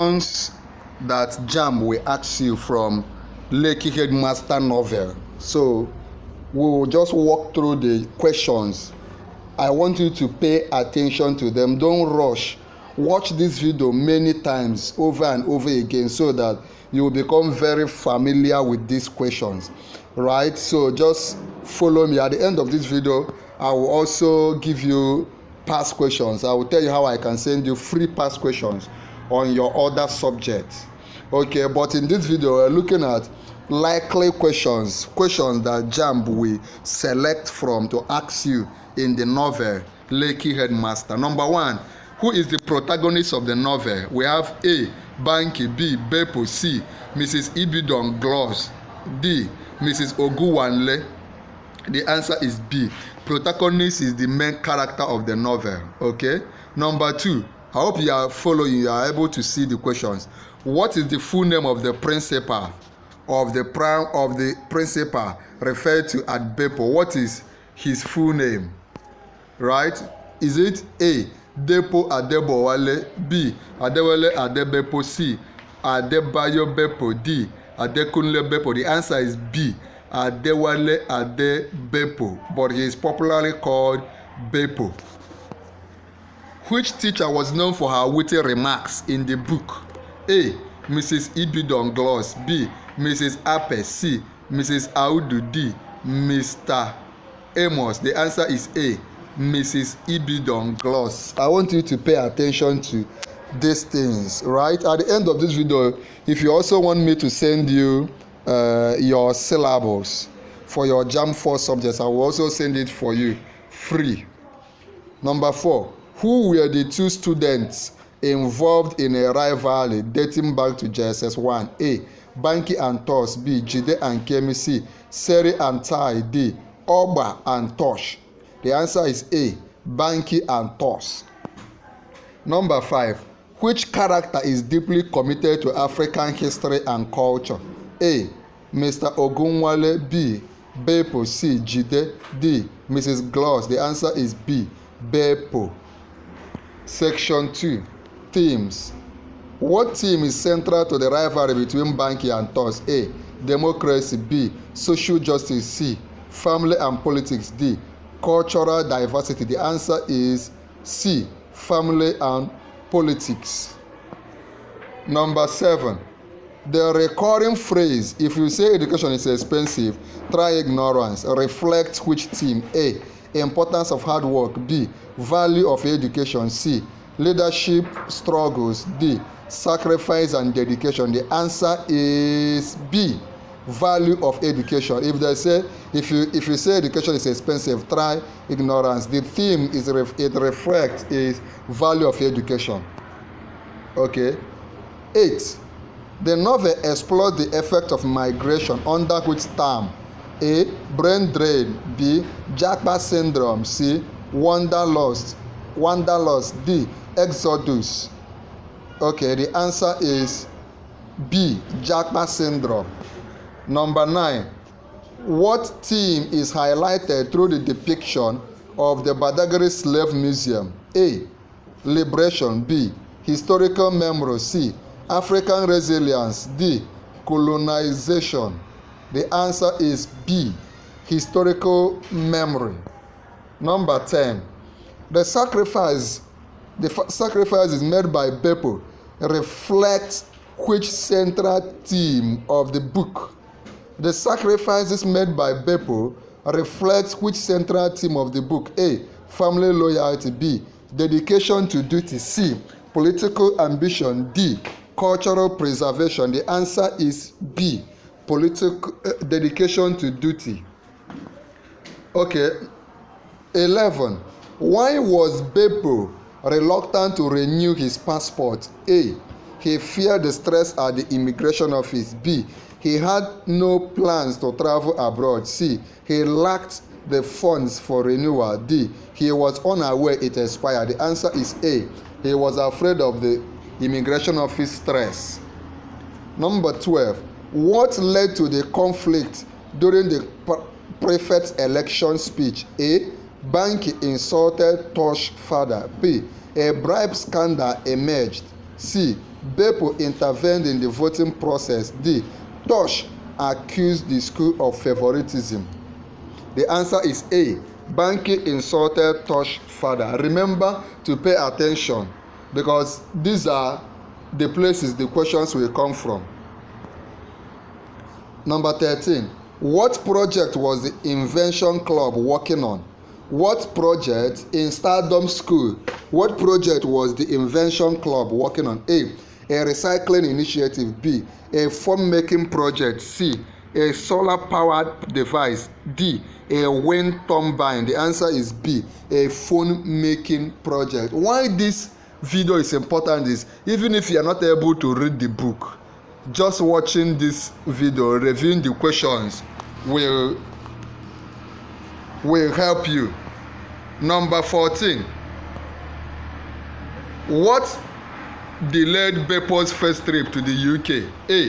That JAMB will ask you from LEKKI Headmaster novel. So we will just walk through the questions. I want you to pay attention to them. Don't rush. Watch this video many times over and over again so that you will become very familiar with these questions, right? So just follow me. At the end of this video, I will also give you past questions. I will tell you how I can send you free past questions on your other subjects. Okay, but in this video, we're looking at likely questions that JAMB will select from to ask you in the novel LEKKI Headmaster. Number 1, who is the protagonist of the novel? We have A. Banky, B. Beppo, C. Mrs. Ibidon Gloss, D. Mrs. Oguwanle. The answer is B. Protagonist is the main character of the novel. Okay. Number 2, I hope you are following, you are able to see the questions. What is the full name of the principal principal referred to at Beppo? What is his full name? Right? Is it A. Depo Adebowale, B. Adewale Adebepo, C. Adebayo Beppo, D. Adekunle Beppo? The answer is B. Adewale Adebepo, but he is popularly called Beppo. Which teacher was known for her witty remarks in the book? A. Mrs. Ibidon Gloss, B. Mrs. Ape, C. Mrs. Audu, D. Mr. Amos. The answer is A. Mrs. Ibidon Gloss. I want you to pay attention to these things, right? At the end of this video, if you also want me to send you your syllabus for your JAMB 4 subjects, I will also send it for you free. Number 4, who were the 2 students involved in a rivalry dating back to JSS 1? A. Banky and Tosh, B. Jide and Kemi, C. Seri and Tai, D. Oba and Tosh. The answer is A. Banky and Tosh. Number 5, which character is deeply committed to African history and culture? A. Mr. Ogunwale, B. Beppo, C. Jide, D. Mrs. Gloss. The answer is B. Beppo. Section 2, themes. What theme is central to the rivalry between Banky and Tosh? A. Democracy, B. Social justice, C. Family and politics, D. Cultural diversity. The answer is C. Family and politics. Number 7, the recurring phrase, if you say education is expensive, try ignorance, reflects which theme? A. Importance of hard work, B. Value of education, C. Leadership struggles, D. Sacrifice and dedication. The answer is B. Value of education. If you say education is expensive, try ignorance. The theme it reflects is value of education. Okay. 8, the novel explores the effect of migration under which term? A. Brain drain, B. Japa syndrome, C. Wanderlust, D. Exodus. Okay, the answer is B. Japa syndrome. Number 9, what theme is highlighted through the depiction of the Badagry Slave Museum? A. Liberation, B. Historical memory, C. African resilience, D. Colonization. The answer is B. Historical memory. Number 10, the sacrifice is made by Beppo reflects which central theme of the book? The sacrifices made by Beppo reflects which central theme of the book? A. Family loyalty, B. Dedication to duty, C. Political ambition, D. Cultural preservation. The answer is B. Dedication to duty. Okay. 11, why was Beppo reluctant to renew his passport? A. He feared the stress at the immigration office. B. He had no plans to travel abroad. C. He lacked the funds for renewal. D. He was unaware it expired. The answer is A. He was afraid of the immigration office stress. Number 12, what led to the conflict during the prefect's election speech? A. Banky insulted Tosh's father. B. A bribe scandal emerged. C. Beppo intervened in the voting process. D. Tosh accused the school of favoritism. The answer is A. Banky insulted Tosh's father. Remember to pay attention because these are the places the questions will come from. Number 13. What project was the Invention Club working on? What project in Stardom School? What project was the Invention Club working on? A. A recycling initiative. B. A phone-making project. C. A solar-powered device. D. A wind turbine. The answer is B. A phone-making project. Why this video is important is, even if you are not able to read the book, just watching this video, reviewing the questions will help you. Number 14. What delayed Beppo's first trip to the UK? A.